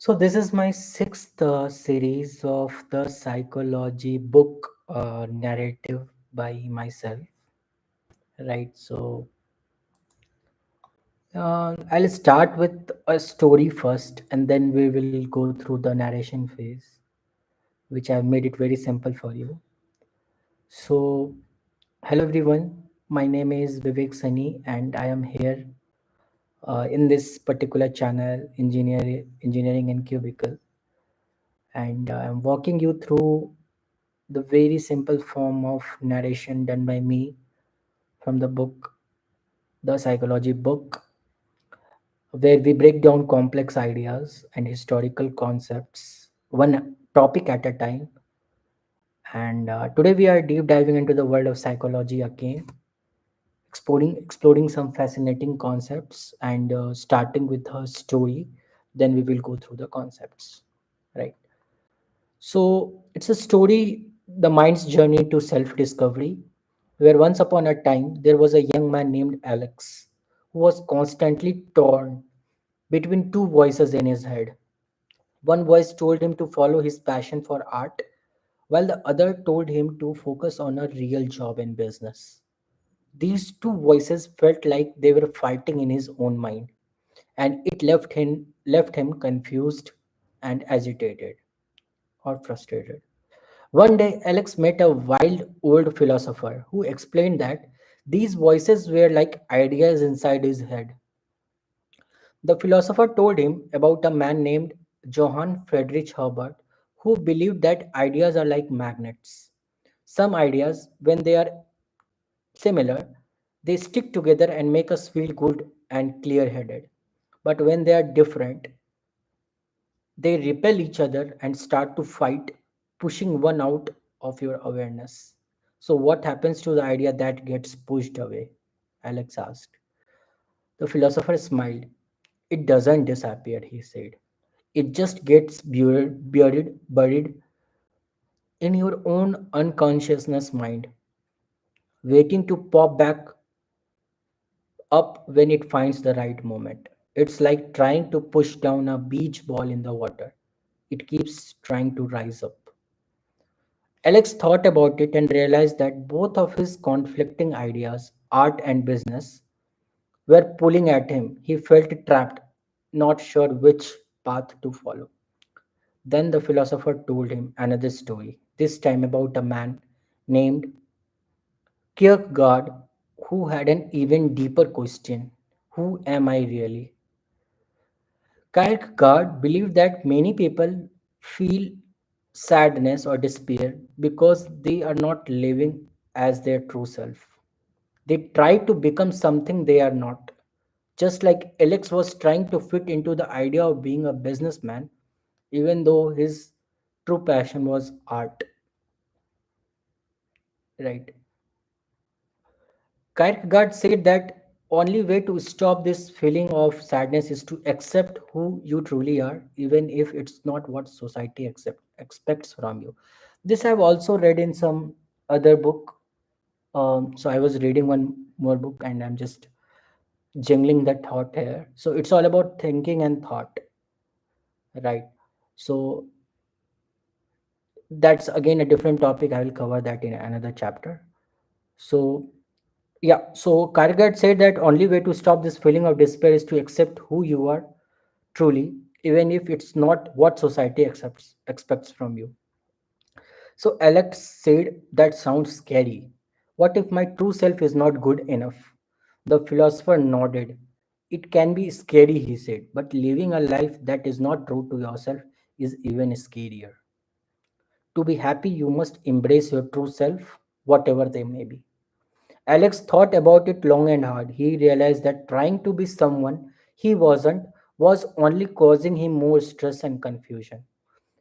So, this is my sixth series of the psychology book narrative by myself, right? I'll start with a story first, and then we will go through the narration phase, which I've made it very simple for you. So, hello everyone, my name is Vivek Sani, and I am here in this particular channel, Engineering and Cubicle, and I'm walking you through the very simple form of narration done by me from the book, the psychology book, where we break down complex ideas and historical concepts one topic at a time. And today we are deep diving into the world of psychology again, exploring some fascinating concepts and starting with a story. Then we will go through the concepts, right? So it's a story, the mind's journey to self discovery, where once upon a time there was a young man named Alex who was constantly torn between two voices in his head. One voice told him to follow his passion for art, while the other told him to focus on a real job in business. These two voices felt like they were fighting in his own mind, and it left him confused and agitated or frustrated. One day, Alex met a wild old philosopher who explained that these voices were like ideas inside his head. The philosopher told him about a man named Johann Friedrich Herbert who believed that ideas are like magnets. Some ideas, when they are similar, they stick together and make us feel good and clear headed. But when they are different, they repel each other and start to fight, pushing one out of your awareness. So, what happens to the idea that gets pushed away? Alex asked. The philosopher smiled. It doesn't disappear, he said. It just gets buried in your own unconsciousness mind, waiting to pop back up when it finds the right moment. It's like trying to push down a beach ball in the water. It keeps trying to rise up. Alex thought about it and realized that both of his conflicting ideas, art and business, were pulling at him. He felt trapped, not sure which path to follow. Then the philosopher told him another story, this time about a man named Kierkegaard who had an even deeper question: who am I really? Kierkegaard believed that many people feel sadness or despair because they are not living as their true self. They try to become something they are not. Just like Alex was trying to fit into the idea of being a businessman, even though his true passion was art, right? Kierkegaard said that only way to stop this feeling of sadness is to accept who you truly are, even if it's not what society expects from you. This I've also read in some other book. So I was reading one more book, and I'm just jingling that thought here. So it's all about thinking and thought, right? So that's again a different topic. I will cover that in another chapter. So yeah, so Kierkegaard said that only way to stop this feeling of despair is to accept who you are truly, even if it's not what society expects from you. So Alex said that sounds scary. What if my true self is not good enough? The philosopher nodded. It can be scary, he said, but living a life that is not true to yourself is even scarier. To be happy, you must embrace your true self, whatever they may be. Alex thought about it long and hard. He realized that trying to be someone he wasn't was only causing him more stress and confusion.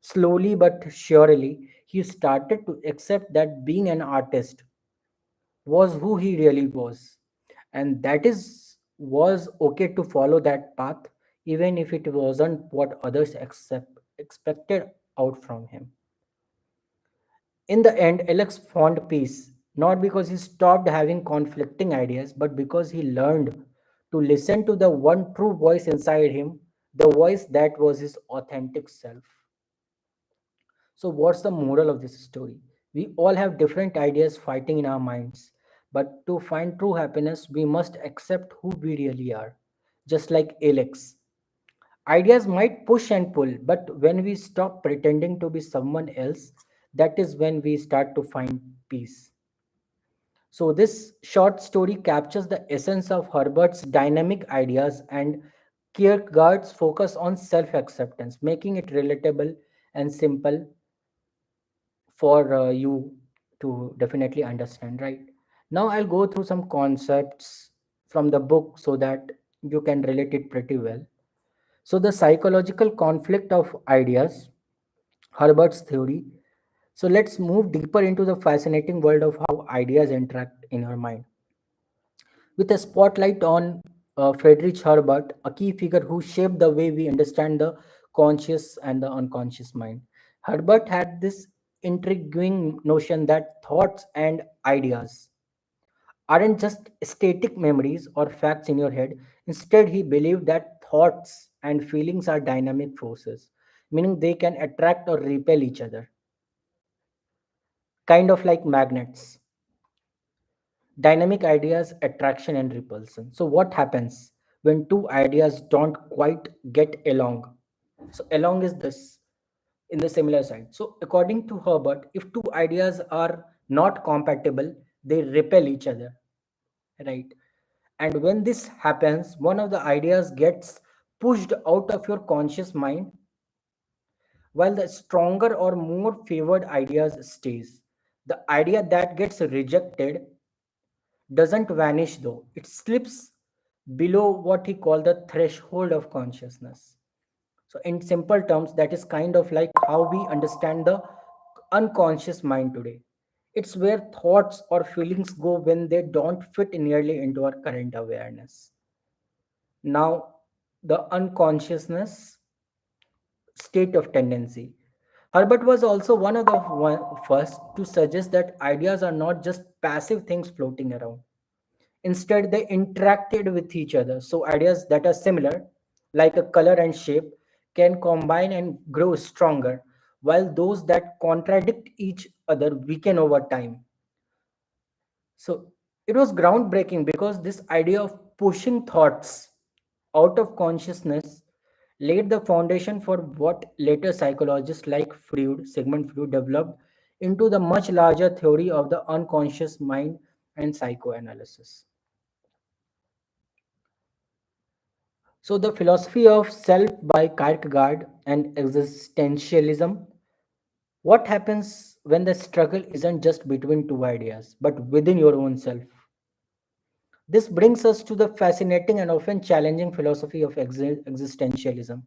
Slowly but surely, he started to accept that being an artist was who he really was, and that is was okay to follow that path even if it wasn't what others expected out from him. In the end, Alex found peace, not because he stopped having conflicting ideas, but because he learned to listen to the one true voice inside him the voice that was his authentic self. So, what's the moral of this story? We all have different ideas fighting in our minds, but to find true happiness, we must accept who we really are. Just like Alex. Ideas might push and pull, but when we stop pretending to be someone else, that is when we start to find peace. So, this short story captures the essence of Herbert's dynamic ideas and Kierkegaard's focus on self acceptance, making it relatable and simple for you to definitely understand, right? Now, I'll go through some concepts from the book so that you can relate it pretty well. So, the psychological conflict of ideas, Herbert's theory. So, let's move deeper into the fascinating world of how ideas interact in your mind. With a spotlight on Friedrich Herbert, a key figure who shaped the way we understand the conscious and the unconscious mind. Herbert had this intriguing notion that thoughts and ideas aren't just static memories or facts in your head. Instead, he believed that thoughts and feelings are dynamic forces, meaning they can attract or repel each other, kind of like magnets. Dynamic ideas, attraction and repulsion. So, what happens when two ideas don't quite get along? So, along is this in the similar side. So, according to Herbert, if two ideas are not compatible, they repel each other, right? And when this happens, one of the ideas gets pushed out of your conscious mind while the stronger or more favored ideas stays. The idea that gets rejected doesn't vanish though. It slips below what he called the threshold of consciousness. So, in simple terms, that is kind of like how we understand the unconscious mind today. It's where thoughts or feelings go when they don't fit nearly into our current awareness. Now, the unconsciousness state of tendency. Herbert was also one of the first to suggest that ideas are not just passive things floating around. Instead, they interacted with each other. So, ideas that are similar, like a color and shape, can combine and grow stronger, while those that contradict each other weaken over time. So, it was groundbreaking because this idea of pushing thoughts out of consciousness laid the foundation for what later psychologists like Sigmund Freud, developed into the much larger theory of the unconscious mind and psychoanalysis. So, the philosophy of self by Kierkegaard and existentialism. What happens when the struggle isn't just between two ideas, but within your own self? This brings us to the fascinating and often challenging philosophy of existentialism.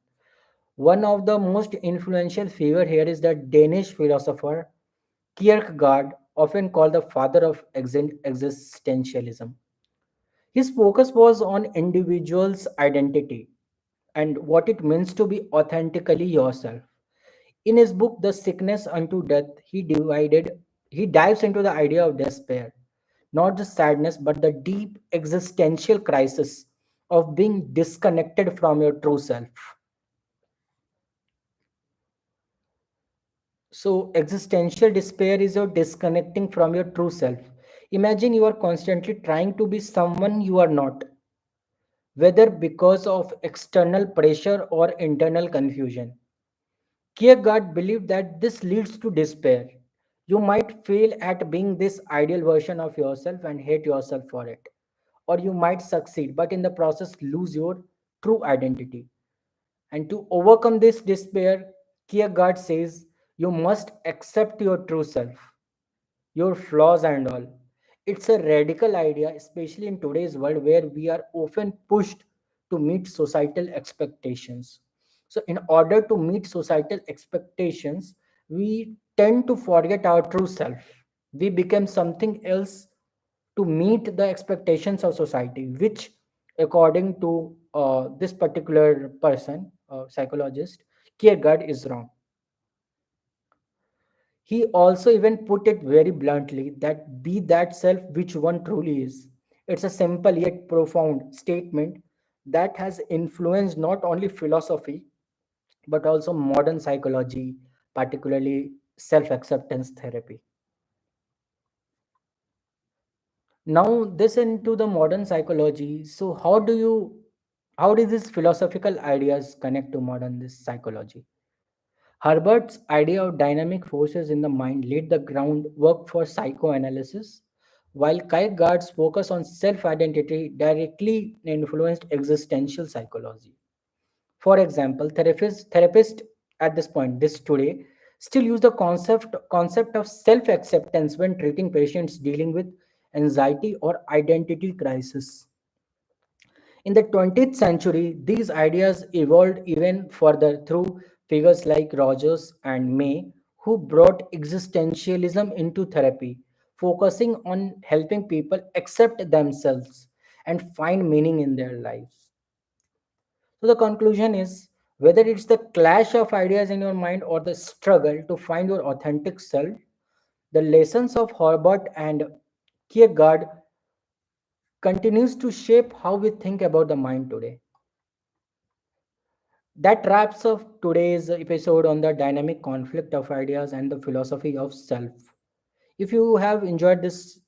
One of the most influential figure here is the Danish philosopher Kierkegaard, often called the father of existentialism. His focus was on individuals' identity and what it means to be authentically yourself. In his book The Sickness Unto Death, he dives into the idea of despair, not just sadness but the deep existential crisis of being disconnected from your true self. So existential despair is your disconnecting from your true self. Imagine you are constantly trying to be someone you are not, whether because of external pressure or internal confusion. Kierkegaard believed that this leads to despair. You might fail at being this ideal version of yourself and hate yourself for it. Or you might succeed, but in the process lose your true identity. And to overcome this despair, Kierkegaard says you must accept your true self, your flaws and all. It's a radical idea, especially in today's world where we are often pushed to meet societal expectations. So, in order to meet societal expectations, we tend to forget our true self. We become something else to meet the expectations of society, which, according to this particular person, psychologist, Kierkegaard, is wrong. He also even put it very bluntly that be that self which one truly is. It's a simple yet profound statement that has influenced not only philosophy but also modern psychology, particularly self acceptance therapy. Now, this into the modern psychology. So, how do these philosophical ideas connect to modern this psychology? Herbert's idea of dynamic forces in the mind laid the groundwork for psychoanalysis, while Kierkegaard's focus on self-identity directly influenced existential psychology. For example, therapists at this point, this today, still use the concept of self-acceptance when treating patients dealing with anxiety or identity crisis. In the 20th century, these ideas evolved even further through figures like Rogers and May, who brought existentialism into therapy, focusing on helping people accept themselves and find meaning in their lives. So, the conclusion is whether it's the clash of ideas in your mind or the struggle to find your authentic self, the lessons of Herbert and Kierkegaard continues to shape how we think about the mind today. That wraps up today's episode on the dynamic conflict of ideas and the philosophy of self. If you have enjoyed this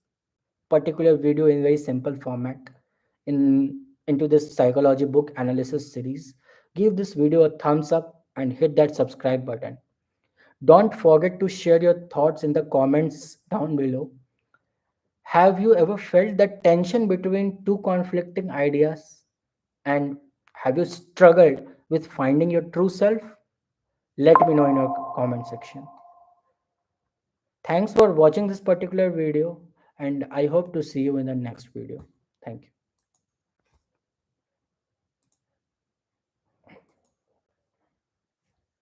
particular video in very simple format into this psychology book analysis series, give this video a thumbs up and hit that subscribe button. Don't forget to share your thoughts in the comments down below. Have you ever felt that tension between two conflicting ideas? And have you struggled with finding your true self? Let me know in your comment section. Thanks for watching this particular video, and I hope to see you in the next video. Thank you.